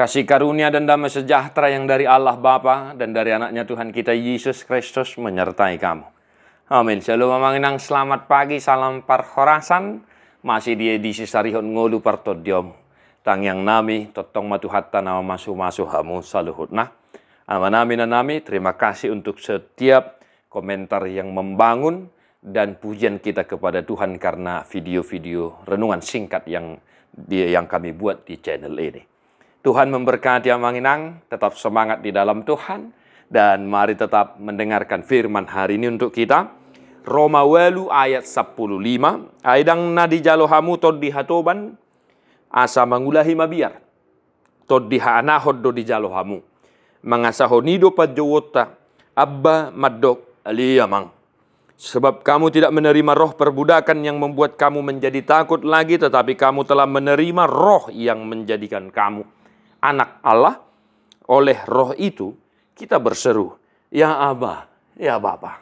Kasih karunia dan damai sejahtera yang dari Allah Bapa dan dari anaknya Tuhan kita Yesus Kristus menyertai kamu. Amin. Shalom mamanginang, selamat pagi, salam parhorasan. Masih di edisi sarihon ngolu partodiom. Tang yang nami, totong matuhatta nama masu hamu saluhut. Nah, nami, terima kasih untuk setiap komentar yang membangun dan pujian kita kepada Tuhan karena video-video renungan singkat yang kami buat di channel ini. Tuhan memberkati amanginang, tetap semangat di dalam Tuhan, dan mari tetap mendengarkan firman hari ini untuk kita. Roma 8 ayat 15, aidang na di jalohamu tod di hatoban, asa mangulahi mabiar, tod di haanahod do di jalohamu, mangasahonido padjowota, abba maddok aliyamang. Sebab kamu tidak menerima roh perbudakan yang membuat kamu menjadi takut lagi, tetapi kamu telah menerima roh yang menjadikan kamu anak Allah. Oleh roh itu kita berseru, ya Aba, ya Bapa.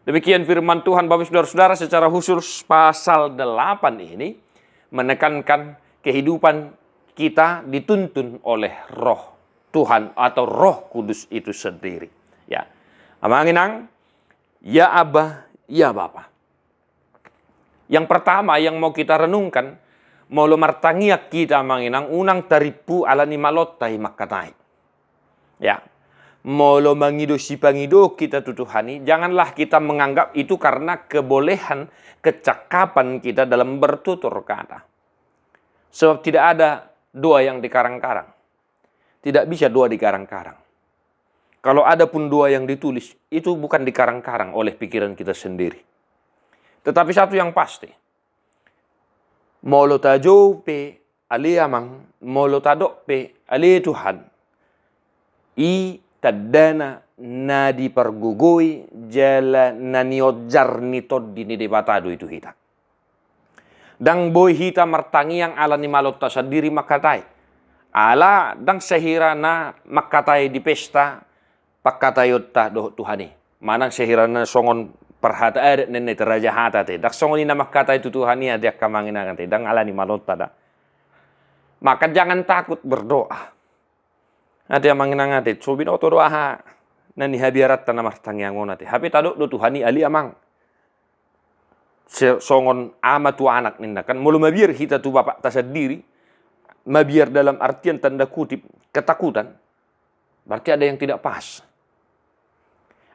Demikian firman Tuhan Bapak Saudara-saudara, secara khusus pasal 8 ini menekankan kehidupan kita dituntun oleh roh Tuhan atau roh kudus itu sendiri. Ya, amanginang, ya Aba, ya Bapa. Yang pertama yang mau kita renungkan, molo martangiak kita manginang unang taripu alani malotai makatai. Ya, molo mangido si pangido kita tutuhani, janganlah kita menganggap itu karena kebolehan, kecakapan kita dalam bertutur kata. Sebab tidak ada doa yang dikarang-karang. Tidak bisa doa dikarang-karang. Kalau ada pun doa yang ditulis, itu bukan dikarang-karang oleh pikiran kita sendiri. Tetapi satu yang pasti, molo tajo pe ali amang, molo tadok pe ali Tuhan. I tadana nadi pergugoi jala naniojar nitod dini debatado itu hita. Dang boy hita martangi yang ala ni malota sendiri makatai. Ala dang sehira na makatai di pesta pakatayot ta do Tuhani. Manang sehira na songon perhata nene teraja hata te dak songoni nama kata itu Tuhan ya dia kamangina te dang alani malota da. Maka jangan takut berdoa. Ada yang mangina te sobin oto doa ha nani habiarat tanah martangiang ona te. Hapi tado do Tuhani ali amang. Songon ama tu anak ninda kan mulu mabiar hita tu bapak ta sendiri. Mabiar dalam artian tanda kutip ketakutan. Berarti ada yang tidak pas.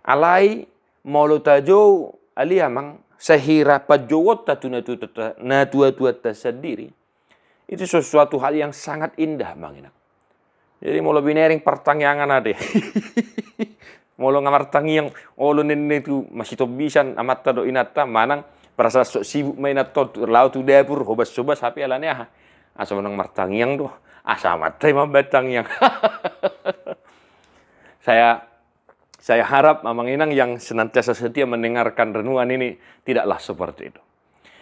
Alai molo tajo ali amang sehira pajowot na tua sendiri. Itu sesuatu hal yang sangat indah mangina. Jadi molo binering pertanyaan ade. Molo ngamartangi yang olo nene itu masih tobisan amat tado inata manang perasa sok sibuk mainat tot laut tu dapur hobas-hobas hapi alane ah. Asa menang martangi yang doh. Asa matai mabatang yang. Saya harap mamanginang yang senantiasa setia mendengarkan renungan ini tidaklah seperti itu.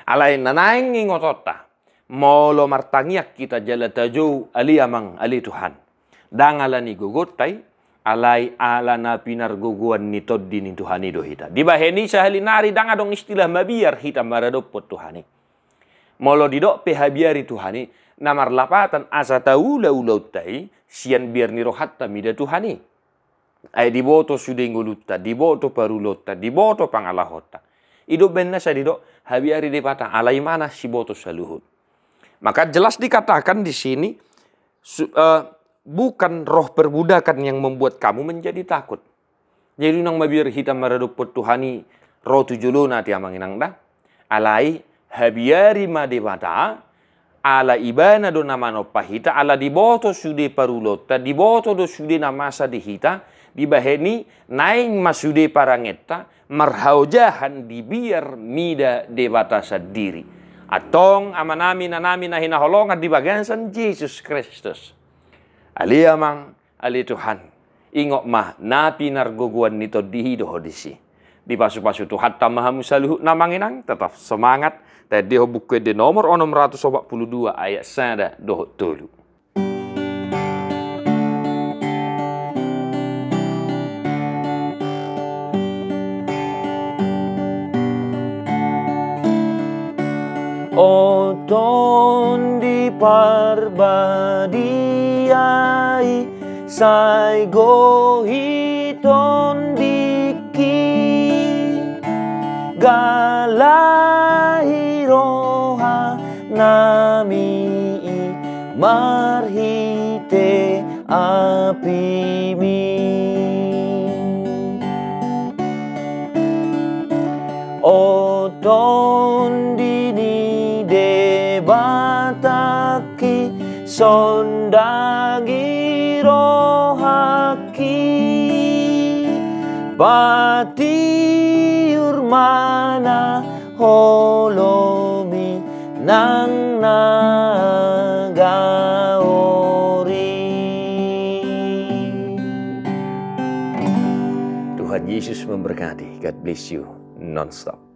Alai nanaing ngotota, molo martangiak kita jala tajo ali amang ali Tuhan. Dang alani gogotai, alai alana pinar goguan ni toddini Tuhani do hita. Di baheni sahali nari dang adong istilah mabiar hita maradopot Tuhani. Molo didok pehabiari Tuhani, namar lapatan asa taula ulautai, sian biar nirohatta mida Tuhani. Ay diboto sudengolutta, diboto parulota, diboto pangalahota. Ido benna sa dido habiari de patang alai mana si boto saluhut. Maka jelas dikatakan di sini bukan roh perbudakan yang membuat kamu menjadi takut. Jadi nang mabiar hitam maradopot Tuhani roh tujuluna ti amanginang da. Alai habiari madebata ala ibana do namano pahita ala diboto sude parulota, diboto do sude namasa dihita. Di baheni naing masude parangeta marhaujahan dibiar mida debata sendiri. Atong amanami nanami na hinaholongan di bagian san Yesus Kristus. Ali amang ali Tuhan. Ingok mah napi nargoguan nito dihido hodisi. Di pasu-pasu Tuhan tamahamu saluhu namanginang tetap semangat. Tadi buku di nomor 642 ayat sada doh tolu. Oton di parbadian Galai sai go hiton diki Galai roha nami marhite apimi Oton dini debataki sondagi rohaki Patiur mana holomi nang nagaori. Tuhan Yesus memberkati. God bless you non-stop.